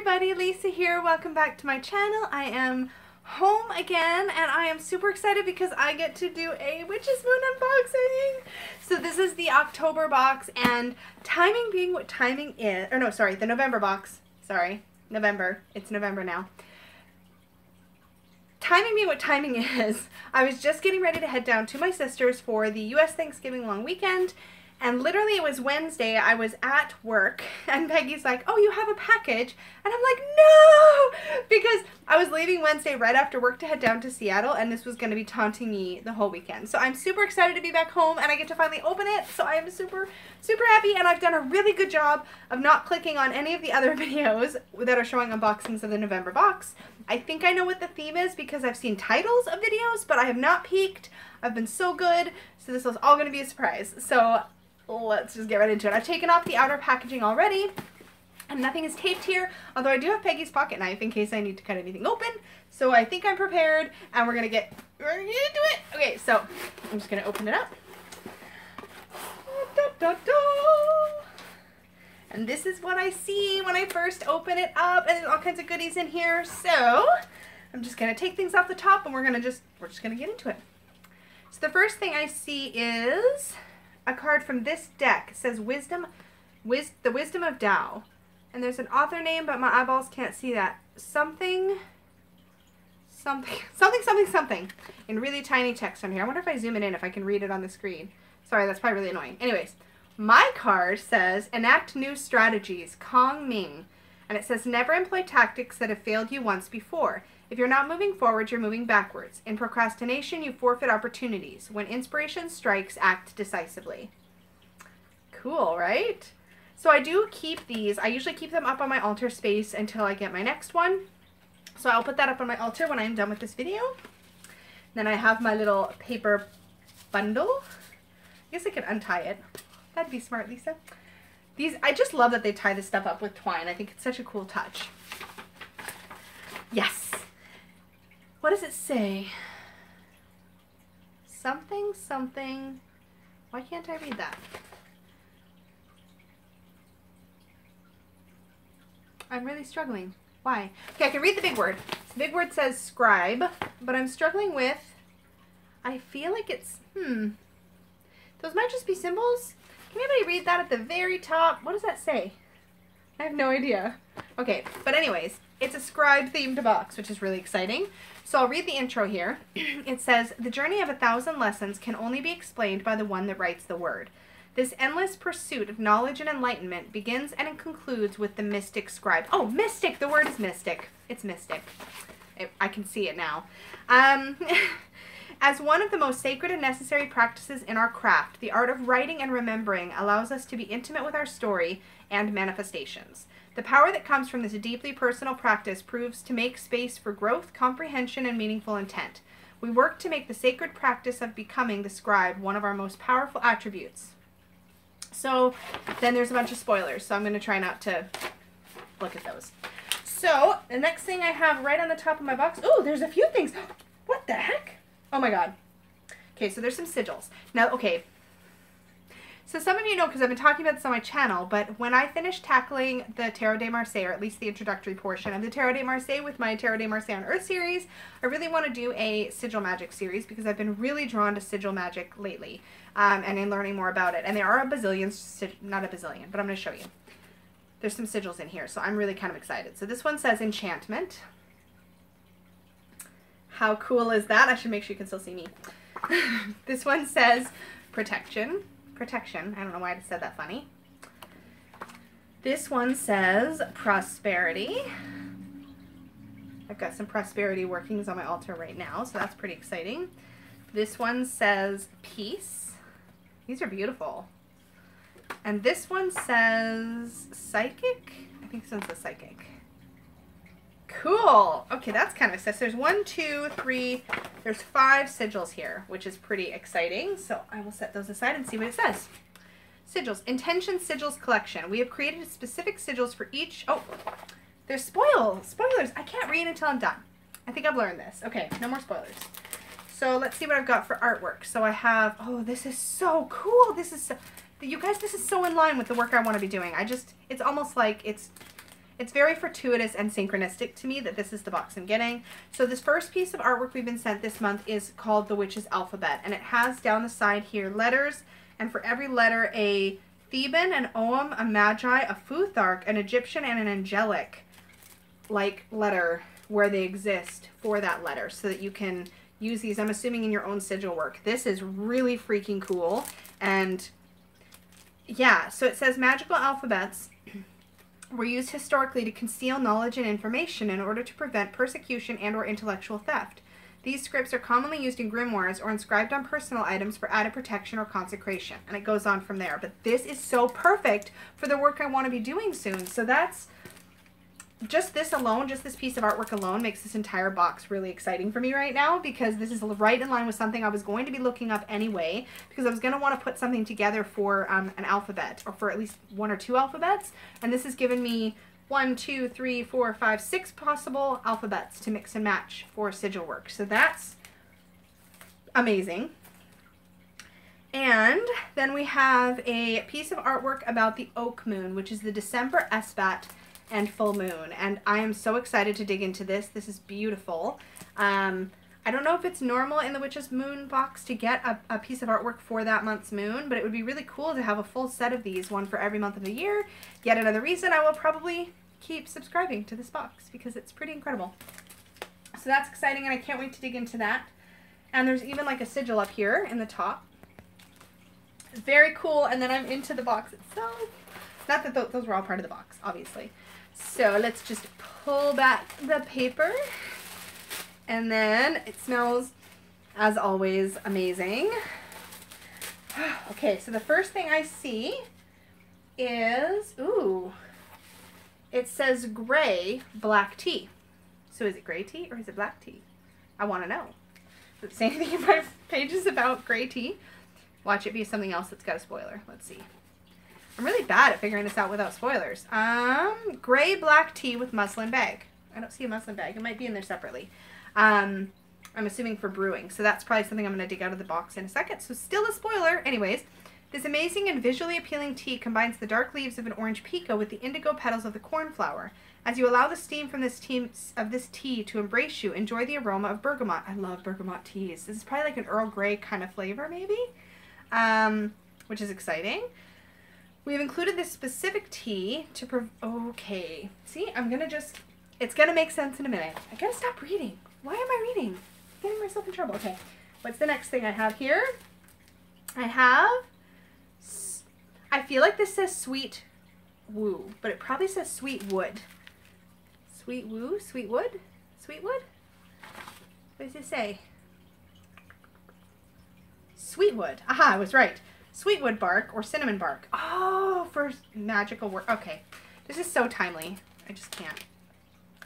everybody, Lisa here. Welcome back to my channel. I am home again and I am super excited because I get to do a Witch's Moon unboxing. So this is the October box and timing being what timing is, or no, sorry, the November box. Sorry, November. It's November now. Timing being what timing is, I was just getting ready to head down to my sister's for the US Thanksgiving long weekend. And literally it was Wednesday, I was at work, and Peggy's like, oh, you have a package? And I'm like, no! Because I was leaving Wednesday right after work to head down to Seattle, and this was going to be taunting me the whole weekend. So I'm super excited to be back home, and I get to finally open it, so I am super, super happy, and I've done a really good job of not clicking on any of the other videos that are showing unboxings of the November box. I think I know what the theme is because I've seen titles of videos, but I have not peeked. I've been so good, so this was all going to be a surprise. So let's just get right into it. I've taken off the outer packaging already, and nothing is taped here, although I do have Peggy's pocket knife in case I need to cut anything open. So I think I'm prepared, and we're gonna get into it. Okay, so I'm just gonna open it up. Da, da, da. And this is what I see when I first open it up, and there's all kinds of goodies in here. So I'm just gonna take things off the top, and we're just gonna get into it. So the first thing I see is a card from this deck. It says The Wisdom of Tao. And there's an author name, but my eyeballs can't see that. Something in really tiny text on here. I wonder if I zoom it in, if I can read it on the screen. Sorry, that's probably really annoying. Anyways, my card says, enact new strategies, Kong Ming. And it says, never employ tactics that have failed you once before. If you're not moving forward, you're moving backwards. In procrastination, you forfeit opportunities. When inspiration strikes, act decisively. Cool, right? So I do keep these. I usually keep them up on my altar space until I get my next one. So I'll put that up on my altar when I'm done with this video. Then I have my little paper bundle. I guess I could untie it. That'd be smart, Lisa. I just love that they tie this stuff up with twine. I think it's such a cool touch. Yes. What does it say? Something. Why can't I read that? I'm really struggling. Why? Okay, I can read the big word. The big word says scribe, but I'm struggling with, I feel like it's, those might just be symbols. Can anybody read that at the very top? What does that say? I have no idea. Okay, but anyways, it's a scribe themed box, which is really exciting. So I'll read the intro here. It says, the journey of 1,000 lessons can only be explained by the one that writes the word. This endless pursuit of knowledge and enlightenment begins and concludes with the mystic scribe. Oh, mystic! The word is mystic. It's mystic. I can see it now. As one of the most sacred and necessary practices in our craft, the art of writing and remembering allows us to be intimate with our story and manifestations. The power that comes from this deeply personal practice proves to make space for growth, comprehension, and meaningful intent. We work to make the sacred practice of becoming the scribe one of our most powerful attributes. So then there's a bunch of spoilers, so I'm going to try not to look at those. So the next thing I have right on the top of my box, oh, there's a few things. What the heck? Oh my god. Okay, so there's some sigils. Now, okay. So some of you know, because I've been talking about this on my channel, but when I finish tackling the Tarot de Marseille, or at least the introductory portion of the Tarot de Marseille with my Tarot de Marseille on Earth series, I really want to do a sigil magic series because I've been really drawn to sigil magic lately, and in learning more about it. And there are a bazillion, not a bazillion, but I'm going to show you. There's some sigils in here, so I'm really kind of excited. So this one says enchantment. How cool is that? I should make sure you can still see me. This one says protection. Protection. I don't know why I said that funny. This one says prosperity. I've got some prosperity workings on my altar right now, so that's pretty exciting. This one says peace. These are beautiful. And this one says psychic. I think this one's a psychic. Cool. Okay, that's kind of exciting. There's 1, 2, 3, there's 5 sigils here, which is pretty exciting. So I will set those aside and see what it says. Sigils. Intention Sigils Collection. We have created specific sigils for each. Oh, there's spoilers. I can't read until I'm done. I think I've learned this. Okay, no more spoilers. So let's see what I've got for artwork. So I have, oh, this is so cool. This is so, you guys, this is so in line with the work I want to be doing. It's almost like it's It's very fortuitous and synchronistic to me that this is the box I'm getting. So this first piece of artwork we've been sent this month is called The Witch's Alphabet, and it has down the side here letters, and for every letter a Theban, an Ogham, a Magi, a Futhark, an Egyptian, and an angelic like letter where they exist for that letter so that you can use these, I'm assuming, in your own sigil work. This is really freaking cool. And yeah, so it says magical alphabets were used historically to conceal knowledge and information in order to prevent persecution and or intellectual theft. These scripts are commonly used in grimoires or inscribed on personal items for added protection or consecration. And it goes on from there. But this is so perfect for the work I want to be doing soon. So that's just this alone, just this piece of artwork alone makes this entire box really exciting for me right now, because this is right in line with something I was going to be looking up anyway, because I was going to want to put something together for an alphabet, or for at least 1 or 2 alphabets, and this has given me 1, 2, 3, 4, 5, 6 possible alphabets to mix and match for sigil work. So that's amazing. And then we have a piece of artwork about the Oak Moon, which is the December Esbat and full moon, and I am so excited to dig into this. This is beautiful. I don't know if it's normal in the Witch's Moon box to get a piece of artwork for that month's moon, but it would be really cool to have a full set of these, one for every month of the year. Yet another reason I will probably keep subscribing to this box, because it's pretty incredible. So that's exciting, and I can't wait to dig into that. And there's even like a sigil up here in the top. Very cool. And then I'm into the box itself. Not that those were all part of the box, obviously. So let's just pull back the paper, and then it smells, as always, amazing. Okay, so the first thing I see is, ooh, it says gray black tea. So is it gray tea or is it black tea? I want to know. Does it say anything in my pages about gray tea? Watch it be something else that's got a spoiler. Let's see. I'm really bad at figuring this out without spoilers. Gray black tea with muslin bag. I don't see a muslin bag. It might be in there separately. I'm assuming for brewing. So that's probably something I'm going to dig out of the box in a second. So still a spoiler. Anyways, this amazing and visually appealing tea combines the dark leaves of an orange pico with the indigo petals of the cornflower. As you allow the steam from this tea to embrace you, enjoy the aroma of bergamot. I love bergamot teas. This is probably like an Earl Grey kind of flavor, maybe, which is exciting. We've included this specific tea to okay. See, it's gonna make sense in a minute. I gotta stop reading. Why am I reading? I'm getting myself in trouble. Okay, what's the next thing I have here? I feel like this says sweet woo, but it probably says sweet wood. Sweet woo, sweet wood, sweet wood? What does it say? Sweet wood. Aha, I was right. Sweetwood bark or cinnamon bark. Oh, for magical work. Okay. This is so timely. I just can't.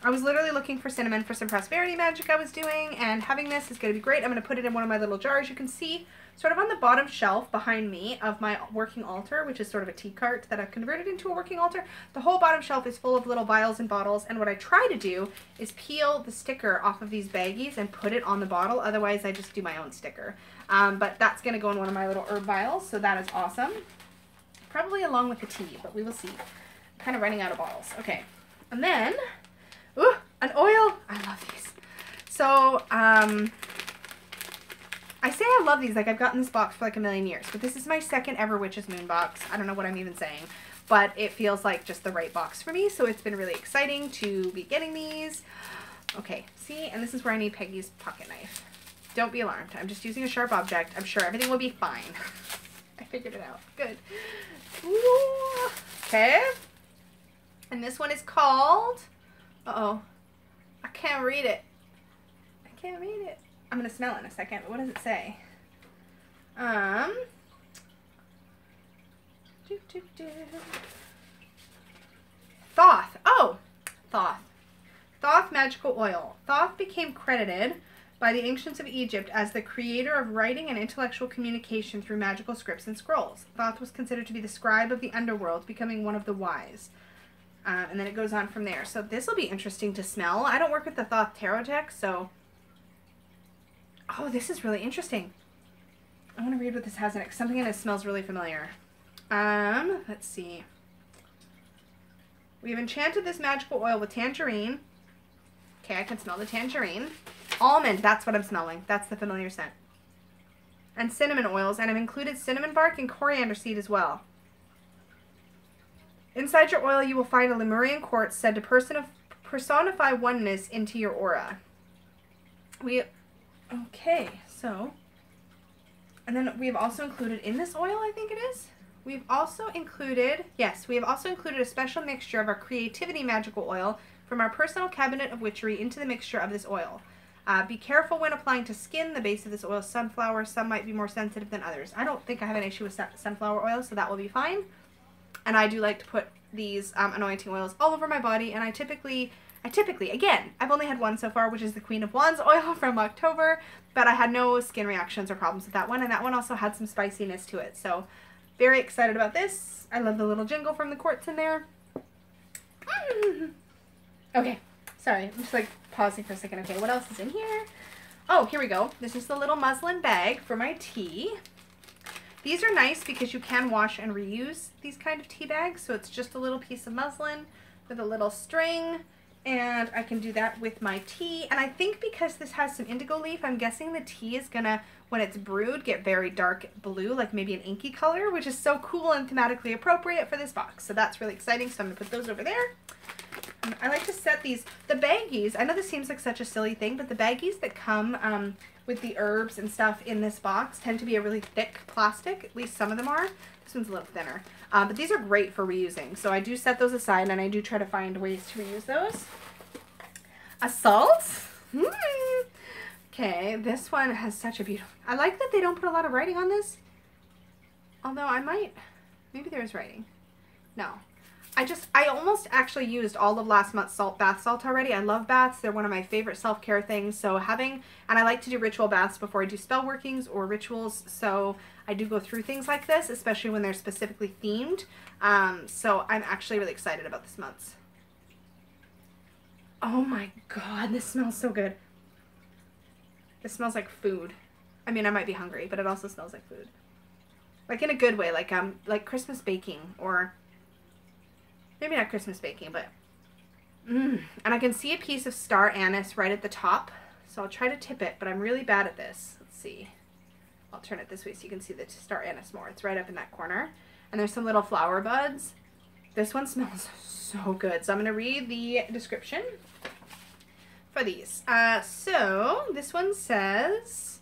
I was literally looking for cinnamon for some prosperity magic I was doing, and having this is going to be great. I'm going to put it in one of my little jars. You can see sort of on the bottom shelf behind me of my working altar, which is sort of a tea cart that I've converted into a working altar. The whole bottom shelf is full of little vials and bottles, and what I try to do is peel the sticker off of these baggies and put it on the bottle. Otherwise, I just do my own sticker. But that's going to go in one of my little herb vials, so that is awesome. Probably along with the tea, but we will see. I'm kind of running out of bottles. Okay. And then, ooh, an oil. I love these. So, I say I love these, like I've gotten this box for like a million years, but this is my second ever Witch's Moon box. I don't know what I'm even saying, but it feels like just the right box for me, so it's been really exciting to be getting these. Okay, see, and this is where I need Peggy's pocket knife. Don't be alarmed. I'm just using a sharp object. I'm sure everything will be fine. I figured it out. Good. Ooh. Okay. And this one is called... Uh-oh. I can't read it. I can't read it. I'm going to smell it in a second, but what does it say? Thoth. Oh! Thoth. Thoth magical oil. Thoth became credited by the ancients of Egypt as the creator of writing and intellectual communication through magical scripts and scrolls. Thoth was considered to be the scribe of the underworld, becoming one of the wise. And then it goes on from there. So this will be interesting to smell. I don't work with the Thoth tarot deck, so... Oh, this is really interesting. I want to read what this has in it. Something in it smells really familiar. Let's see. We've enchanted this magical oil with tangerine. Okay, I can smell the tangerine. Almond, that's what I'm smelling. That's the familiar scent. And cinnamon oils, and I've included cinnamon bark and coriander seed as well. Inside your oil, you will find a Lemurian quartz said to personify oneness into your aura. Okay, so, and then we've also included in this oil, I think it is, we've also included, yes, we have also included a special mixture of our creativity magical oil from our personal cabinet of witchery into the mixture of this oil. Be careful when applying to skin. The base of this oil is sunflower. Some might be more sensitive than others. I don't think I have an issue with sunflower oil, so that will be fine. And I do like to put these anointing oils all over my body, and I typically, again, I've only had one so far, which is the Queen of Wands oil from October, but I had no skin reactions or problems with that one, and that one also had some spiciness to it. So very excited about this. I love the little jingle from the quartz in there. Okay, sorry, I'm just like pausing for a second. Okay, what else is in here? Oh, here we go. This is the little muslin bag for my tea. These are nice because you can wash and reuse these kind of tea bags. So it's just a little piece of muslin with a little string, and I can do that with my tea. And I think because this has some indigo leaf, I'm guessing the tea is gonna, when it's brewed, get very dark blue, like maybe an inky color, which is so cool and thematically appropriate for this box. So that's really exciting. So I'm gonna put those over there. I like to set these, the baggies, I know this seems like such a silly thing, but the baggies that come with the herbs and stuff in this box tend to be a really thick plastic. At least some of them are. This one's a little thinner. But these are great for reusing. So I do set those aside, and I do try to find ways to reuse those. A salt. Okay, this one has such a beautiful, I like that they don't put a lot of writing on this. Although I might, maybe there is writing. No. I almost actually used all of last month's bath salt already. I love baths. They're one of my favorite self-care things. So and I like to do ritual baths before I do spell workings or rituals. So I do go through things like this, especially when they're specifically themed. So I'm actually really excited about this month's. Oh my God, this smells so good. This smells like food. I mean, I might be hungry, but it also smells like food. Like in a good way, like Christmas baking, or maybe not Christmas baking, but and I can see a piece of star anise right at the top, so I'll try to tip it, but I'm really bad at this. Let's see. I'll turn it this way so you can see the star anise more. It's right up in that corner, and there's some little flower buds. This one smells so good, so I'm going to read the description for these. So this one says,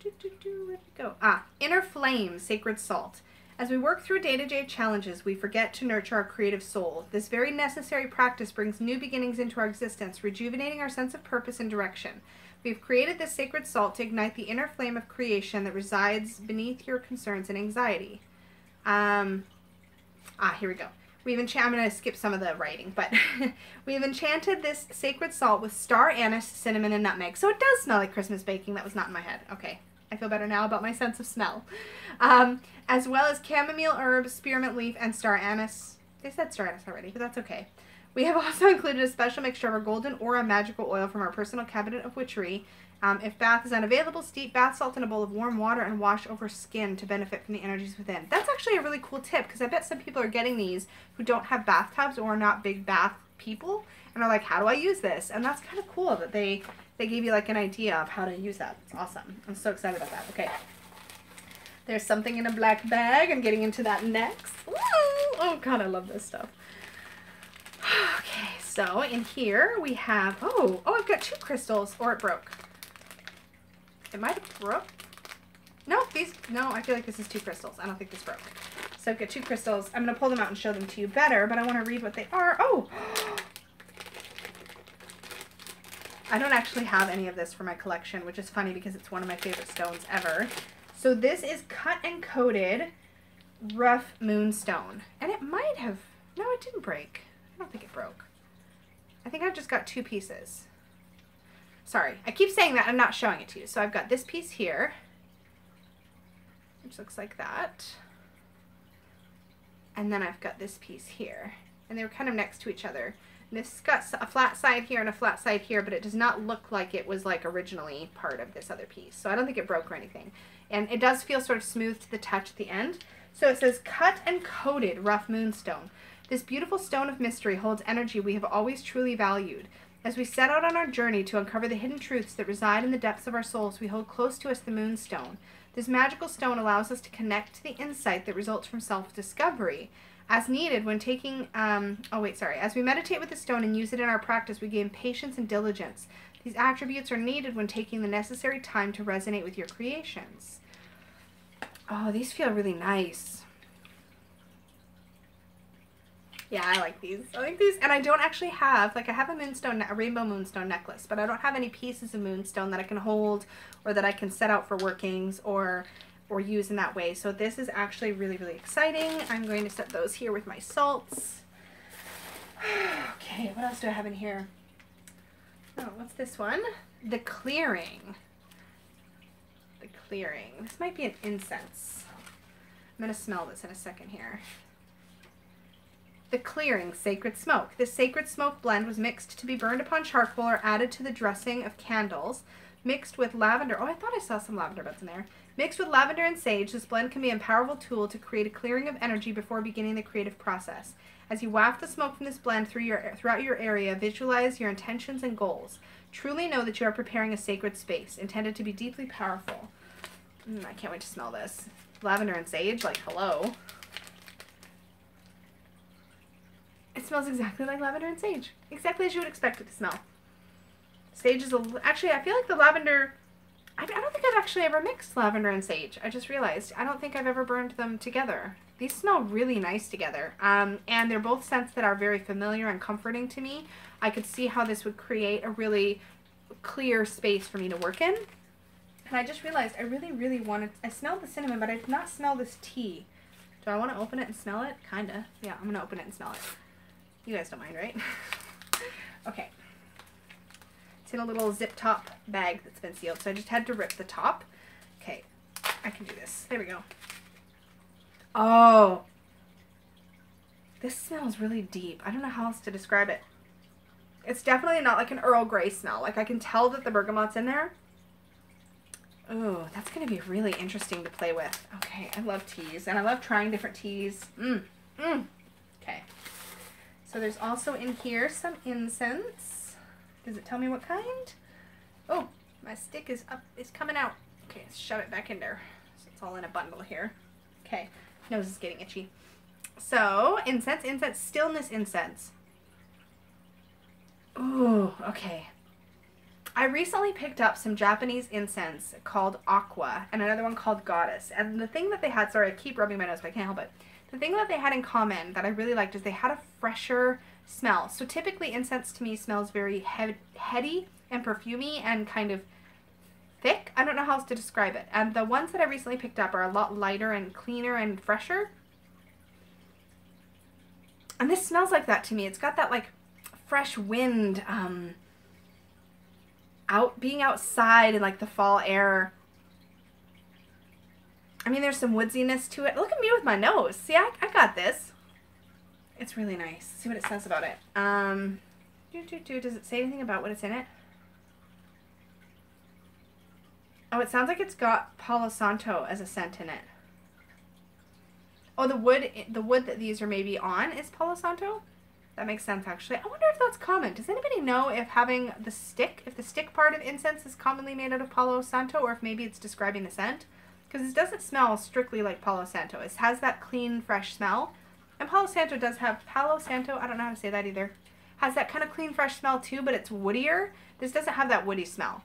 where'd it go? Inner flame, sacred salt. As we work through day-to-day challenges, we forget to nurture our creative soul. This very necessary practice brings new beginnings into our existence, rejuvenating our sense of purpose and direction. We've created this sacred salt to ignite the inner flame of creation that resides beneath your concerns and anxiety. Here we go. I'm going to skip some of the writing, but we've enchanted this sacred salt with star anise, cinnamon, and nutmeg. So it does smell like Christmas baking. That was not in my head. Okay. I feel better now about my sense of smell. As well as chamomile herbs, spearmint leaf, and star anise. They said star anise already, but that's okay. We have also included a special mixture of our golden aura magical oil from our personal cabinet of witchery. If bath is unavailable, steep bath salt in a bowl of warm water and wash over skin to benefit from the energies within. That's actually a really cool tip, because I bet some people are getting these who don't have bathtubs or are not big bath people and are like, how do I use this? And that's kind of cool that they gave you like an idea of how to use that. It's awesome. I'm so excited about that. Okay. There's something in a black bag. I'm getting into that next. Ooh, oh God, I love this stuff. Okay, so in here we have, I've got 2 crystals, or it broke. It might have broke. No, I feel like this is 2 crystals. I don't think this broke. So I've got 2 crystals. I'm going to pull them out and show them to you better, but I want to read what they are. Oh! I don't actually have any of this for my collection, which is funny because it's one of my favorite stones ever. So this is cut and coated rough moonstone. And it might have, no, it didn't break. I don't think it broke. I think I've just got 2 pieces. Sorry, I keep saying that, I'm not showing it to you. So I've got this piece here, which looks like that. And then I've got this piece here. And they were kind of next to each other. And this got a flat side here and a flat side here, but it does not look like it was like originally part of this other piece. So I don't think it broke or anything. And it does feel sort of smooth to the touch at the end. So it says cut and coated rough moonstone. This beautiful stone of mystery holds energy we have always truly valued. As we set out on our journey to uncover the hidden truths that reside in the depths of our souls, we hold close to us the moonstone. This magical stone allows us to connect to the insight that results from self-discovery. As needed when taking, as we meditate with the stone and use it in our practice, we gain patience and diligence. These attributes are needed when taking the necessary time to resonate with your creations. Oh, these feel really nice. Yeah, I like these. I like these. And I don't actually have, like I have a rainbow moonstone necklace, but I don't have any pieces of moonstone that I can hold or that I can set out for workings or use in that way. So this is actually really, really exciting. I'm going to set those here with my salts. Okay, what else do I have in here? Oh, what's this one? The Clearing. The Clearing. This might be an incense. I'm going to smell this in a second here. The Clearing, Sacred Smoke. This sacred smoke blend was mixed to be burned upon charcoal or added to the dressing of candles. Mixed with lavender. Oh, I thought I saw some lavender buds in there. Mixed with lavender and sage, this blend can be a powerful tool to create a clearing of energy before beginning the creative process. As you waft the smoke from this blend throughout your area, visualize your intentions and goals. Truly know that you are preparing a sacred space, intended to be deeply powerful. I can't wait to smell this. Lavender and sage, like, hello. It smells exactly like lavender and sage. Exactly as you would expect it to smell. Sage is actually, I feel like the lavender, I don't think I've actually ever mixed lavender and sage. I just realized. I don't think I've ever burned them together. These smell really nice together. And they're both scents that are very familiar and comforting to me. I could see how this would create a really clear space for me to work in. And I just realized I really, really wanted, I smelled the cinnamon, but I did not smell this tea. Do I want to open it and smell it? Kinda. Yeah, I'm going to open it and smell it. You guys don't mind, right? Okay. It's in a little zip top bag that's been sealed, so I just had to rip the top. Okay, I can do this. There we go. Oh, this smells really deep. I don't know how else to describe it. It's definitely not like an Earl Grey smell. Like, I can tell that the bergamot's in there. Oh, that's going to be really interesting to play with. Okay, I love teas, and I love trying different teas. Okay. So there's also in here some incense. Does it tell me what kind? Oh, my stick is coming out. Okay, let's shove it back in there. So it's all in a bundle here. Okay, nose is getting itchy. So, incense, stillness incense. Ooh, okay. I recently picked up some Japanese incense called Aqua and another one called Goddess. And the thing that they had, sorry, I keep rubbing my nose, but I can't help it. The thing that they had in common that I really liked is they had a fresher smell. So typically incense to me smells very heady and perfumey and kind of thick. I don't know how else to describe it. And the ones that I recently picked up are a lot lighter and cleaner and fresher. And this smells like that to me. It's got that like fresh wind, being outside in like the fall air. I mean, there's some woodsiness to it. Look at me with my nose. See, I got this. It's really nice. Let's see what it says about it. Does it say anything about what it's in it? Oh, it sounds like it's got Palo Santo as a scent in it. Oh, the wood that these are maybe on is Palo Santo? That makes sense, actually. I wonder if that's common. Does anybody know if having the stick, if the stick part of incense is commonly made out of Palo Santo, or if maybe it's describing the scent? Because it doesn't smell strictly like Palo Santo. It has that clean, fresh smell. And Palo Santo does have, Palo Santo, I don't know how to say that either, has that kind of clean, fresh smell too, but it's woodier. This doesn't have that woody smell.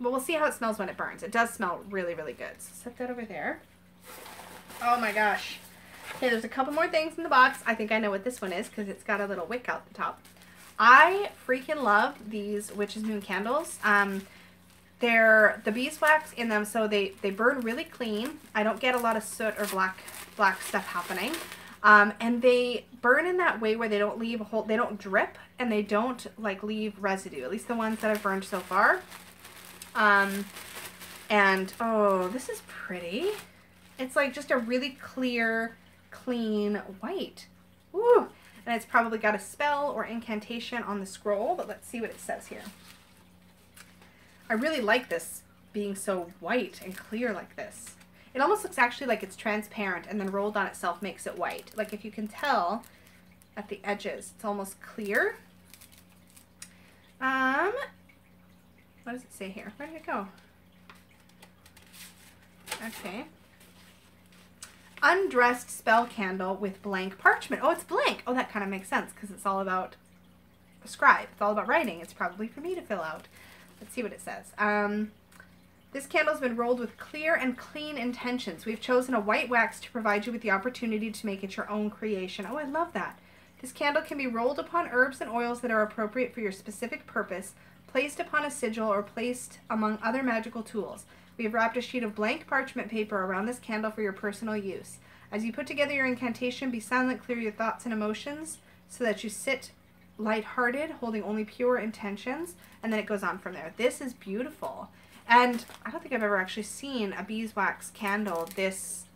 But we'll see how it smells when it burns. It does smell really, really good. So set that over there. Oh my gosh. Okay, there's a couple more things in the box. I think I know what this one is because it's got a little wick out the top. I freaking love these Witch's Moon candles. They're the beeswax in them, so they burn really clean. I don't get a lot of soot or black stuff happening. And they burn in that way where they don't leave a hole, they don't drip, and they don't like leave residue. At least the ones that I've burned so far. And oh, this is pretty. It's like just a really clear, clean white. Ooh, and it's probably got a spell or incantation on the scroll, but let's see what it says here. I really like this being so white and clear like this. It almost looks actually like it's transparent and then rolled on itself makes it white. Like if you can tell, at the edges. It's almost clear. What does it say here? Where did it go? Okay. Undressed spell candle with blank parchment. Oh, it's blank. Oh, that kind of makes sense because it's all about a scribe. It's all about writing. It's probably for me to fill out. Let's see what it says. This candle's been rolled with clear and clean intentions. We've chosen a white wax to provide you with the opportunity to make it your own creation. Oh, I love that. This candle can be rolled upon herbs and oils that are appropriate for your specific purpose, placed upon a sigil, or placed among other magical tools. We have wrapped a sheet of blank parchment paper around this candle for your personal use. As you put together your incantation, be silent, clear your thoughts and emotions so that you sit lighthearted, holding only pure intentions, and then it goes on from there. This is beautiful. And I don't think I've ever actually seen a beeswax candle this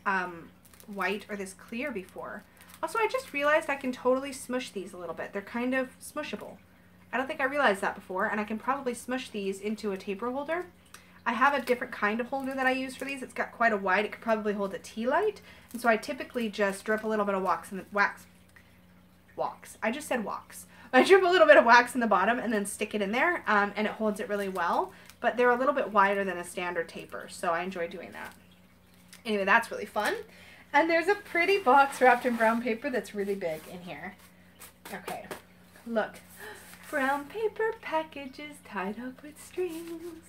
white or this clear before. Also, I just realized I can totally smush these a little bit. They're kind of smushable. I don't think I realized that before, and I can probably smush these into a taper holder. I have a different kind of holder that I use for these. It's got quite a wide, it could probably hold a tea light. And so I typically just drip a little bit of wax. I just said wax. I drip a little bit of wax in the bottom and then stick it in there, and it holds it really well. But they're a little bit wider than a standard taper, so I enjoy doing that. Anyway, that's really fun. And there's a pretty box wrapped in brown paper that's really big in here. Okay, look. Brown paper packages tied up with strings.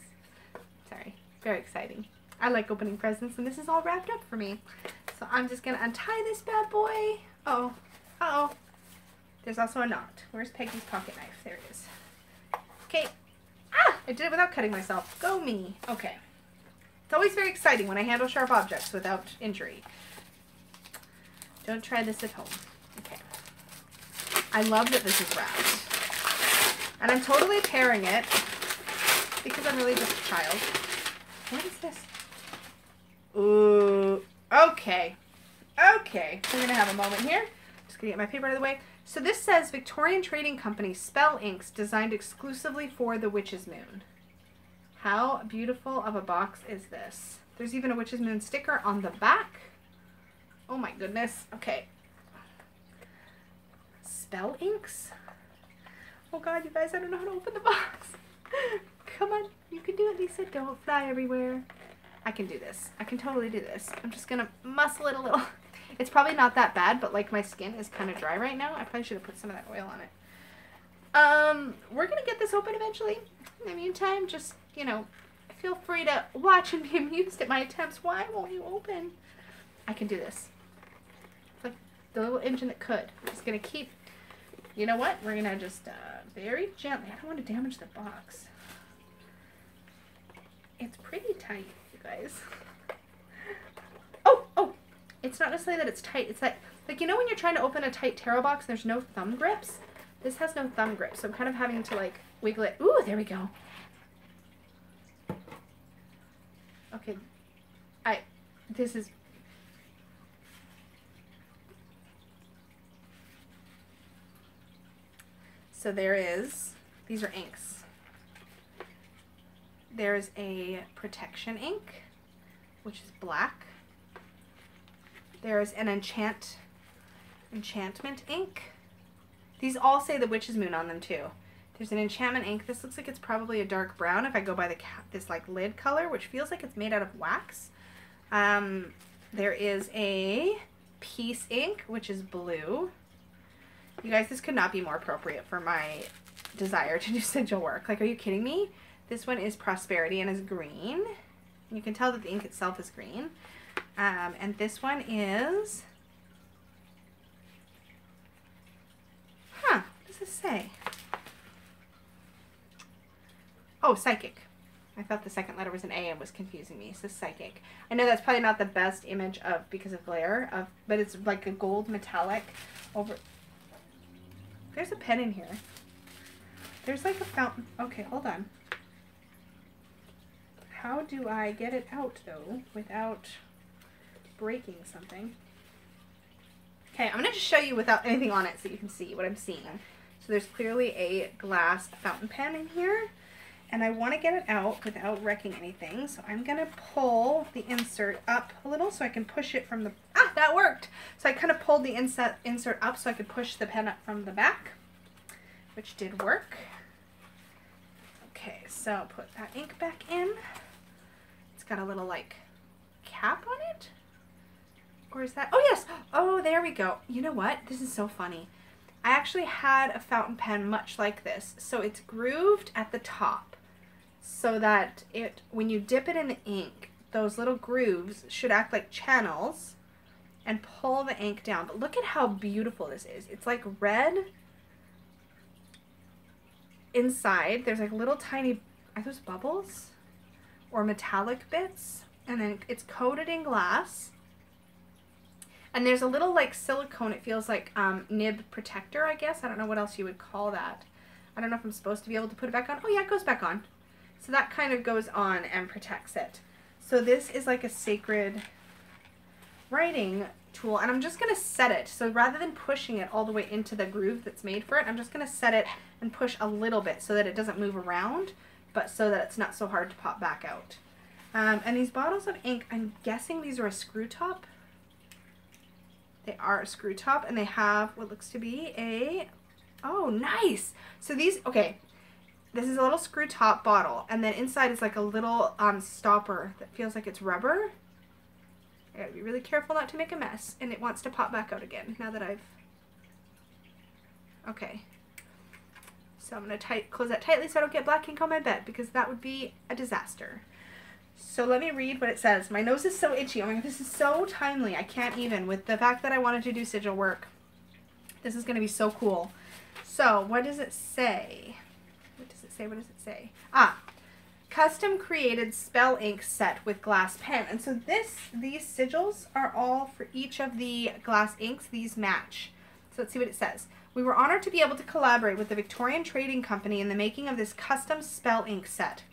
Sorry, very exciting. I like opening presents, and this is all wrapped up for me. So I'm just going to untie this bad boy. Uh-oh. Uh-oh. There's also a knot. Where's Peggy's pocket knife? There it is. Okay. Ah! I did it without cutting myself. Go me. Okay. It's always very exciting when I handle sharp objects without injury. Don't try this at home. Okay. I love that this is wrapped. And I'm totally tearing it because I'm really just a child. What is this? Ooh. Okay. Okay. We're going to have a moment here. Just going to get my paper out of the way. So this says Victorian Trading Company Spell Inks designed exclusively for the Witch's Moon. How beautiful of a box is this? There's even a Witch's Moon sticker on the back. Oh my goodness. Okay. Spell inks? Oh god, you guys, I don't know how to open the box. Come on. You can do it, Lisa. Don't fly everywhere. I can do this. I can totally do this. I'm just going to muscle it a little. It's probably not that bad, but like my skin is kind of dry right now. I probably should have put some of that oil on it. We're going to get this open eventually. In the meantime, just, you know, feel free to watch and be amused at my attempts. Why won't you open? I can do this. It's like the little engine that could. I'm just going to keep, you know what? We're going to just very gently. I don't want to damage the box. It's pretty tight, you guys. Oh! It's not necessarily that it's tight. It's that, like, you know when you're trying to open a tight tarot box and there's no thumb grips? This has no thumb grips, so I'm kind of having to, like, wiggle it. Ooh, there we go. Okay. This is... So there is, these are inks. There's a protection ink, which is black. There's an enchantment ink. These all say the Witch's Moon on them too. There's an enchantment ink. This looks like it's probably a dark brown if I go by the this like lid color, which feels like it's made out of wax. There is a peace ink, which is blue. You guys, this could not be more appropriate for my desire to do sigil work. Like, are you kidding me? This one is prosperity and is green. You can tell that the ink itself is green. And this one is... Huh, what does this say? Oh, psychic. I thought the second letter was an A and was confusing me. It says psychic. I know that's probably not the best image of because of glare, but it's like a gold metallic over... There's a pen in here. There's like a fountain. Okay, hold on. How do I get it out, though, without breaking something? Okay, I'm going to just show you without anything on it so you can see what I'm seeing. So there's clearly a glass fountain pen in here, and I want to get it out without wrecking anything. So I'm going to pull the insert up a little so I can push it from the... Ah! That worked. So I kind of pulled the insert up so I could push the pen up from the back, which did work. Okay, so put that ink back in. It's got a little like cap on it. Or is that, oh yes, oh there we go. You know what, this is so funny. I actually had a fountain pen much like this. So it's grooved at the top so that when you dip it in the ink, those little grooves should act like channels and pull the ink down. But look at how beautiful this is. It's like red inside. There's like little tiny, are those bubbles or metallic bits? And then it's coated in glass. And there's a little like silicone, it feels like nib protector, I guess. I don't know what else you would call that. I don't know if I'm supposed to be able to put it back on. Oh yeah, it goes back on. So that kind of goes on and protects it. So this is like a sacred writing tool, and I'm just going to set it. So rather than pushing it all the way into the groove that's made for it, I'm just going to set it and push a little bit so that it doesn't move around, but so that it's not so hard to pop back out. And these bottles of ink, I'm guessing these are a screw top. They are a screw top, and they have what looks to be a, oh nice. So these, okay, this is a little screw top bottle, and then inside is like a little stopper that feels like it's rubber. I gotta be really careful not to make a mess, and it wants to pop back out again now that I've, okay. So I'm gonna close that tightly so I don't get black ink on my bed, because that would be a disaster. So let me read what it says. My nose is so itchy. Oh my god, this is so timely. I can't even, with the fact that I wanted to do sigil work. This is gonna be so cool. So what does it say? What does it say? What does it say? Ah, custom created spell ink set with glass pen. And so these sigils are all for each of the glass inks. These match. So let's see what it says. We were honored to be able to collaborate with the Victorian Trading Company in the making of this custom spell ink set.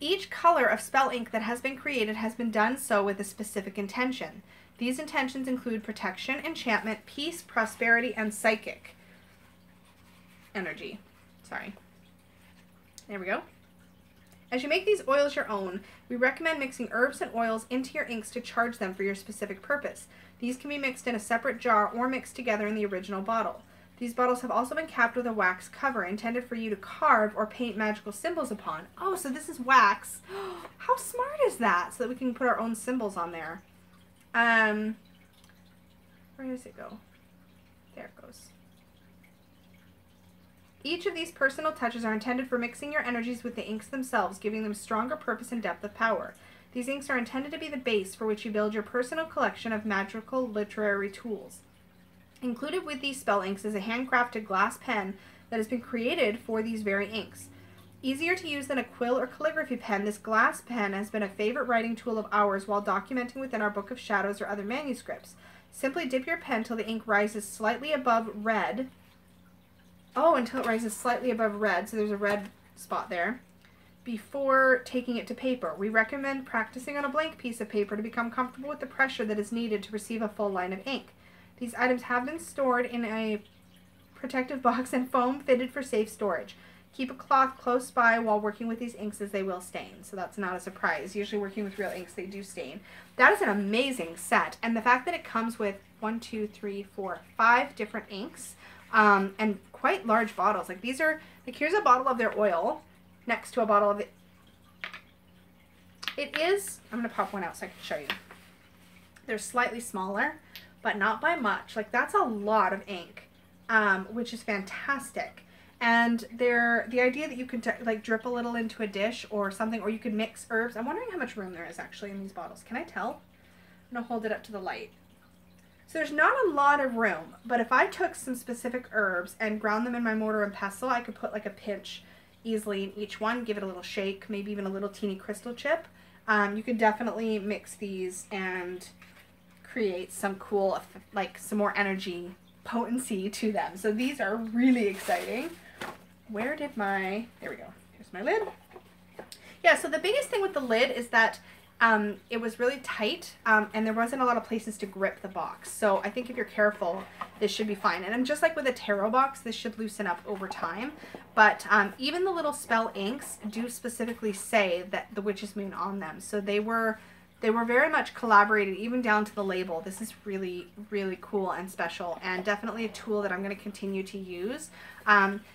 Each color of spell ink that has been created has been done so with a specific intention. These intentions include protection, enchantment, peace, prosperity, and psychic energy. Sorry. There we go. As you make these oils your own, we recommend mixing herbs and oils into your inks to charge them for your specific purpose. These can be mixed in a separate jar or mixed together in the original bottle. These bottles have also been capped with a wax cover intended for you to carve or paint magical symbols upon. Oh, so this is wax. How smart is that? So that we can put our own symbols on there. Where does it go? There it goes. Each of these personal touches are intended for mixing your energies with the inks themselves, giving them stronger purpose and depth of power. These inks are intended to be the base for which you build your personal collection of magical literary tools. Included with these spell inks is a handcrafted glass pen that has been created for these very inks. Easier to use than a quill or calligraphy pen, this glass pen has been a favorite writing tool of ours while documenting within our Book of Shadows or other manuscripts. Simply dip your pen till the ink rises slightly above red. Oh, until it rises slightly above red, so there's a red spot there, before taking it to paper. We recommend practicing on a blank piece of paper to become comfortable with the pressure that is needed to receive a full line of ink. These items have been stored in a protective box and foam fitted for safe storage. Keep a cloth close by while working with these inks as they will stain. So that's not a surprise. Usually working with real inks, they do stain. That is an amazing set. And the fact that it comes with 1, 2, 3, 4, 5 different inks and quite large bottles. Like these are, like here's a bottle of their oil next to a bottle of it. It is, I'm going to pop one out so I can show you. They're slightly smaller, but not by much. Like that's a lot of ink, which is fantastic. And the idea that you could like drip a little into a dish or something, or you could mix herbs. I'm wondering how much room there is actually in these bottles. Can I tell? I'm gonna hold it up to the light. So there's not a lot of room, but if I took some specific herbs and ground them in my mortar and pestle, I could put like a pinch easily in each one, give it a little shake, maybe even a little teeny crystal chip. You could definitely mix these and create some cool, like some more energy, potency to them. So these are really exciting. Where did my, there we go. Here's my lid. Yeah, so the biggest thing with the lid is that it was really tight and there wasn't a lot of places to grip the box. So I think if you're careful, this should be fine. And just like with a tarot box, this should loosen up over time. But even the little spell inks do specifically say that the witch's moon on them. So they were They were very much collaborated, even down to the label. This is really, really cool and special, and definitely a tool that I'm going to continue to use.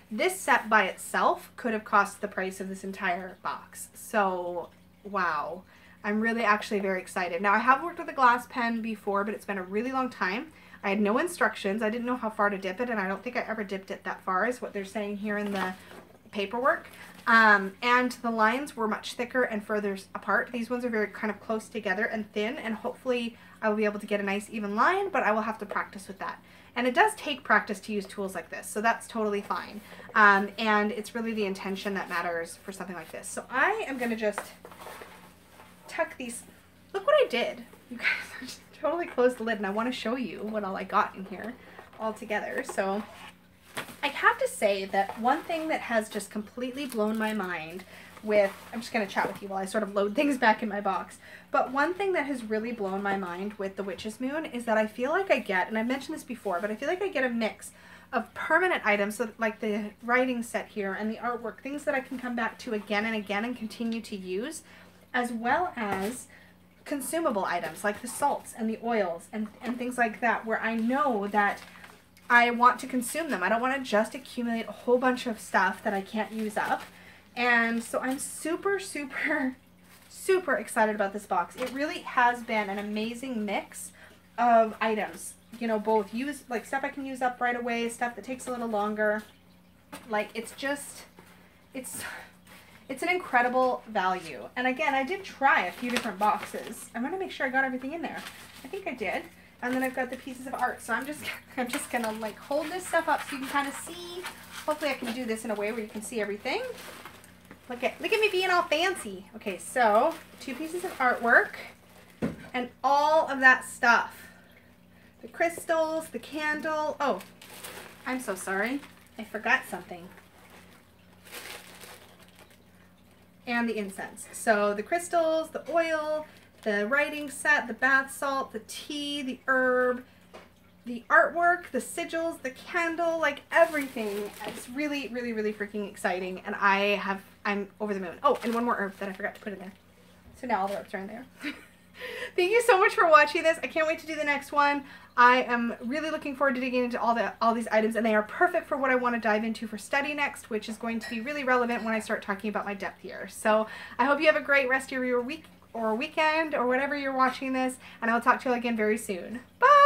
This set by itself could have cost the price of this entire box. So, wow. I'm really actually very excited. Now, I have worked with a glass pen before, but it's been a really long time. I had no instructions. I didn't know how far to dip it, and I don't think I ever dipped it that far, is what they're saying here in the paperwork. And the lines were much thicker and further apart. These ones are very kind of close together and thin, and hopefully I will be able to get a nice even line, but I will have to practice with that. And it does take practice to use tools like this, so that's totally fine. And it's really the intention that matters for something like this. So I am going to just tuck these. Look what I did. You guys, I just totally closed the lid, and I want to show you what all I got in here all together. So I have to say that one thing that has just completely blown my mind with, I'm just going to chat with you while I sort of load things back in my box, but one thing that has really blown my mind with the Witch's Moon is that I feel like I get, and I've mentioned this before, but I feel like I get a mix of permanent items, so like the writing set here and the artwork, things that I can come back to again and again and continue to use, as well as consumable items like the salts and the oils and things like that, where I know that I want to consume them. I don't want to just accumulate a whole bunch of stuff that I can't use up. And so I'm super, super, super excited about this box. It really has been an amazing mix of items. You know, both like stuff I can use up right away, stuff that takes a little longer. Like, it's just, it's an incredible value. And again, I did try a few different boxes. I want to make sure I got everything in there. I think I did. And then I've got the pieces of art. So I'm just gonna like hold this stuff up so you can kind of see. Hopefully I can do this in a way where you can see everything. Look at me being all fancy. Okay, so 2 pieces of artwork and all of that stuff. The crystals, the candle. Oh, I'm so sorry. I forgot something. And the incense. So the crystals, the oil, the writing set, the bath salt, the tea, the herb, the artwork, the sigils, the candle, like everything. It's really, really, really freaking exciting, and I'm over the moon. Oh, and one more herb that I forgot to put in there. So now all the herbs are in there. Thank you so much for watching this. I can't wait to do the next one. I am really looking forward to digging into all these items, and they are perfect for what I want to dive into for study next, which is going to be really relevant when I start talking about my depth year. So I hope you have a great rest of your week or weekend or whatever you're watching this, and I'll talk to you again very soon. Bye!